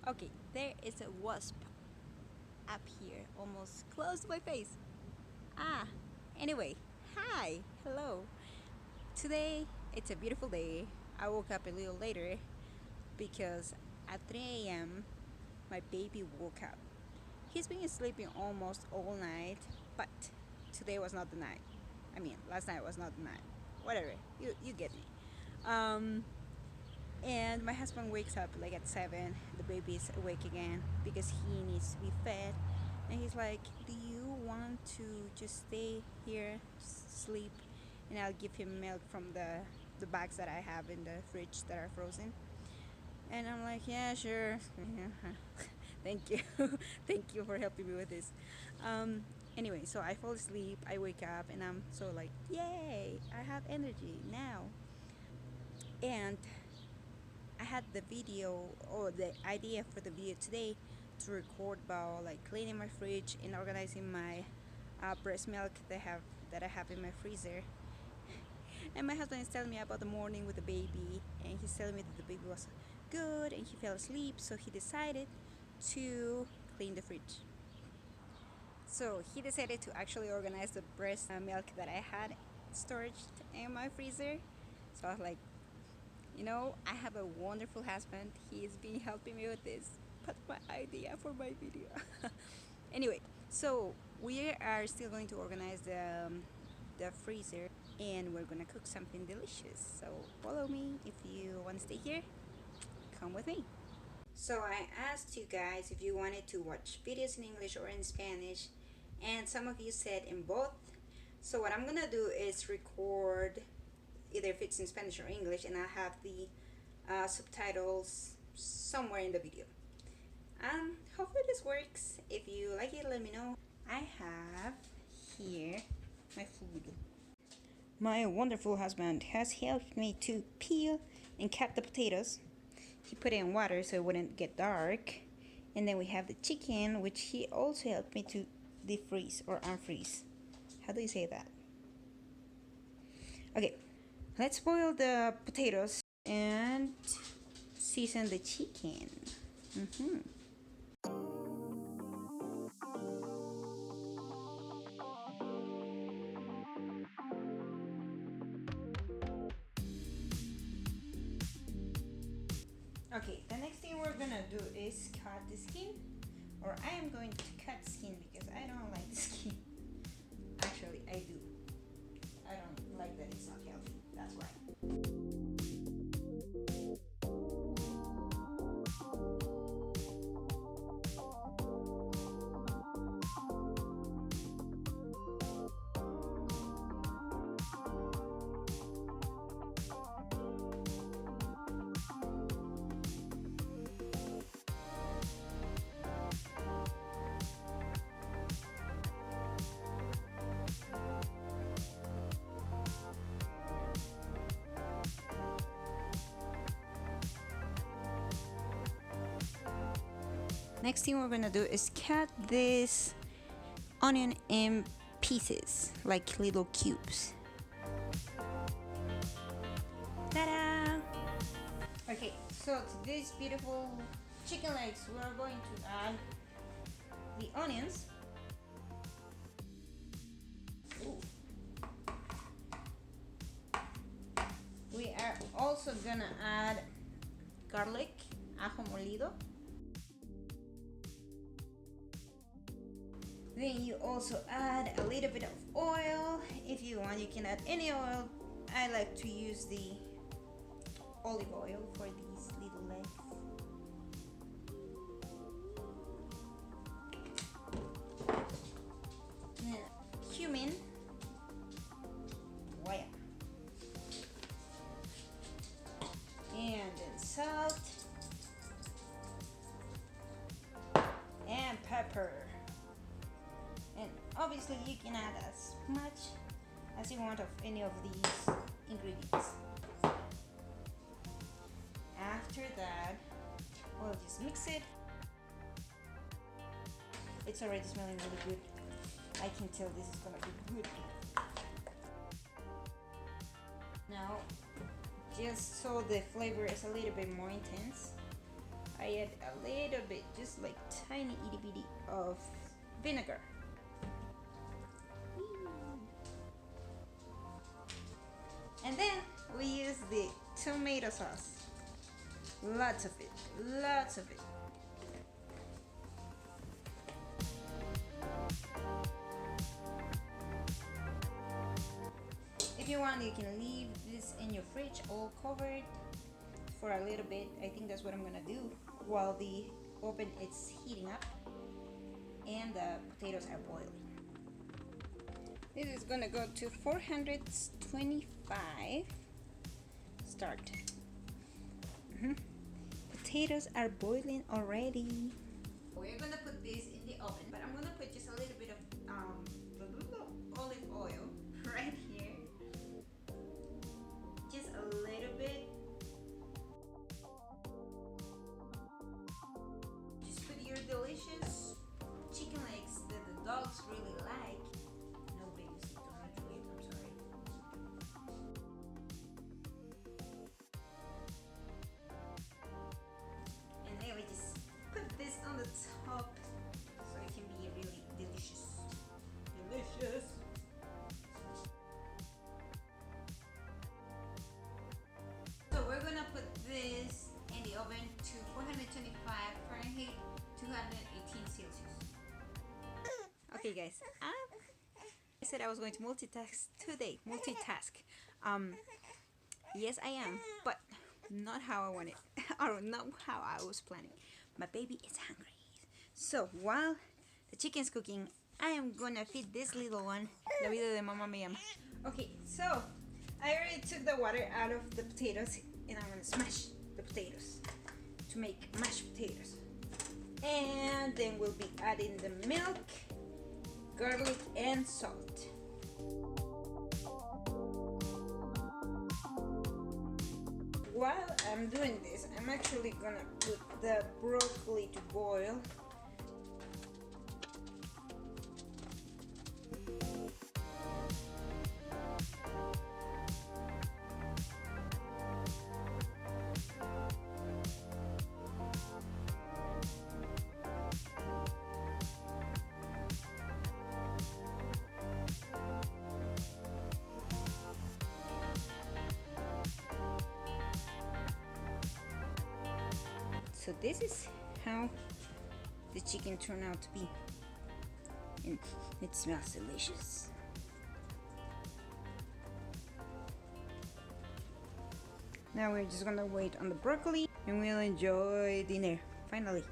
Okay, there is a wasp up here, almost close to my face. Anyway, hi, hello. Today it's a beautiful day. I woke up a little later because at 3 a.m. my baby woke up. He's been sleeping almost all night, but today was not the night. I mean, last night was not the night. Whatever, you get me. Um, and my husband wakes up like at 7. The baby is awake again because he needs to be fed. And he's like, do you want to just stay here, sleep, and I'll give him milk from the bags that I have in the fridge that are frozen? And I'm like, yeah, sure. Thank you. Thank you for helping me with this. Anyway, so I fall asleep, I wake up, and I'm so like, yay, I have energy now. And I had the video or the idea for the video today to record about like cleaning my fridge and organizing my breast milk that I have in my freezer. And my husband is telling me about the morning with the baby, and he's telling me that the baby was good and he fell asleep, so he decided to clean the fridge. So he decided to actually organize the breast milk that I had stored in my freezer. So I was like, I have a wonderful husband. He's been helping me with this. But my idea for my video. Anyway, so we are still going to organize the freezer, and we're gonna cook something delicious. So follow me if you want to stay here. Come with me. So I asked you guys if you wanted to watch videos in English or in Spanish, and some of you said in both. So what I'm gonna do is record either if it's in Spanish or English, and I'll have the subtitles somewhere in the video. Hopefully this works. If you like it, let me know. I have here my food. My wonderful husband has helped me to peel and cut the potatoes. He put it in water so it wouldn't get dark. And then we have the chicken, which he also helped me to defreeze or unfreeze. How do you say that? Okay, let's boil the potatoes and season the chicken. Okay, the next thing we're gonna do is cut the skin, or I am going to cut skin because I don't like the skin. Actually, I do. I don't like that it's not healthy. That's why. Next thing we're gonna do is cut this onion in pieces, like little cubes. Ta-da! Okay, so to these beautiful chicken legs, we're going to add the onions. Ooh. We are also gonna add garlic, ajo molido. Then you also add a little bit of oil. If you want, you can add any oil. I like to use the olive oil for these little legs. Then cumin. Waya. And then salt. And pepper. And obviously you can add as much as you want of any of these ingredients. After that, we'll just mix it. It's already smelling really good. I can tell this is gonna be good. Now, just so the flavor is a little bit more intense, I add a little bit, just like tiny itty bitty of vinegar. And then we use the tomato sauce. Lots of it, lots of it. If you want, you can leave this in your fridge all covered for a little bit. I think that's what I'm gonna do while the oven is heating up and the potatoes are boiling. This is gonna go to 425. Start. Potatoes are boiling already. We're gonna put this in the oven, but I'm gonna put just a little bit of olive oil right here. Just a little bit. Just put your delicious chicken legs that the dogs really like. No babies, don't enjoy it, I'm sorry. And then we just put this on the top so it can be really delicious. Delicious. So we're gonna put this in the oven to 425 Fahrenheit, 218 Celsius. Okay guys, I said I was going to multitask today. Yes I am, but not how I want it, or not how I was planning. My baby is hungry. So while the chicken's cooking, I am gonna feed this little one. La vida de mamá me llama. Okay, so I already took the water out of the potatoes and I'm gonna smash the potatoes to make mashed potatoes. And then we'll be adding the milk, garlic, and salt. While I'm doing this, I'm actually gonna put the broccoli to boil. So this is how the chicken turned out to be, and it smells delicious. Now we're just gonna wait on the broccoli and we'll enjoy dinner finally.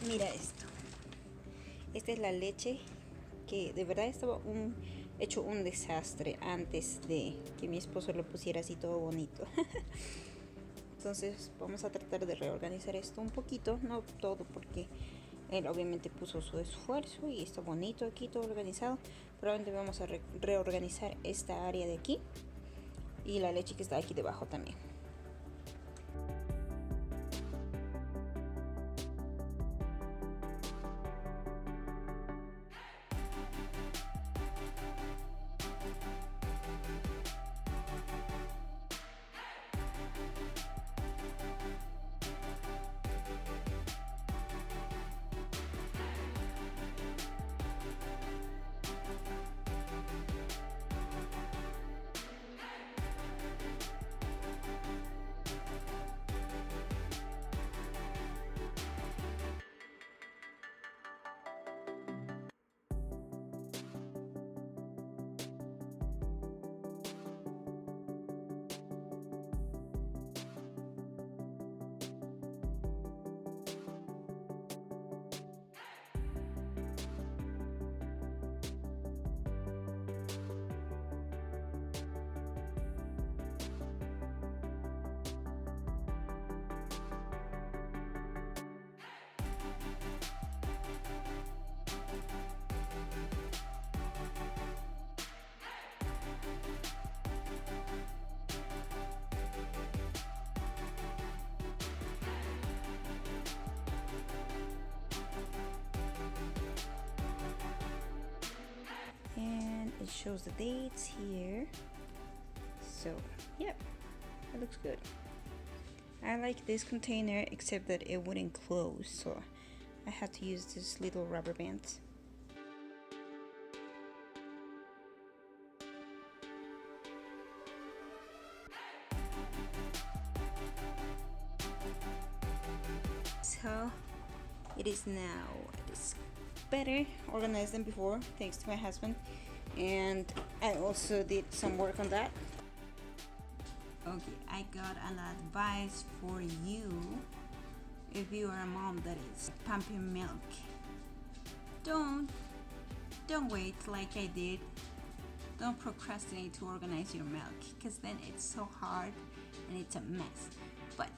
Mira esto. Esta es la leche que de verdad estaba hecho un desastre antes de que mi esposo lo pusiera así todo bonito. Entonces vamos a tratar de reorganizar esto un poquito, no todo porque él obviamente puso su esfuerzo y está bonito aquí todo organizado. Probablemente vamos a reorganizar esta área de aquí y la leche que está aquí debajo también. shows the dates here. So yeah, it looks good. I like this container except that it wouldn't close, so I had to use this little rubber bands. So it is now. It's better organized than before, thanks to my husband, and I also did some work on that. Okay, I got an advice for you if you are a mom that is pumping milk. Don't wait like I did. Don't procrastinate to organize your milk, because then it's so hard and it's a mess. But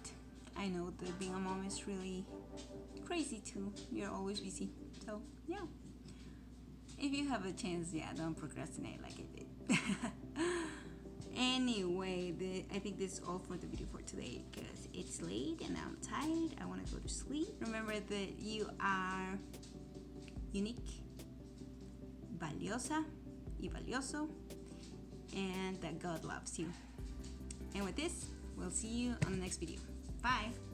I know that being a mom is really crazy too. You're always busy. So yeah, if you have a chance, yeah, don't procrastinate like I did. Anyway, I think this is all for the video for today, because it's late and I'm tired. I want to go to sleep. Remember that you are unique, valiosa y valioso, and that God loves you. And with this, we'll see you on the next video. Bye!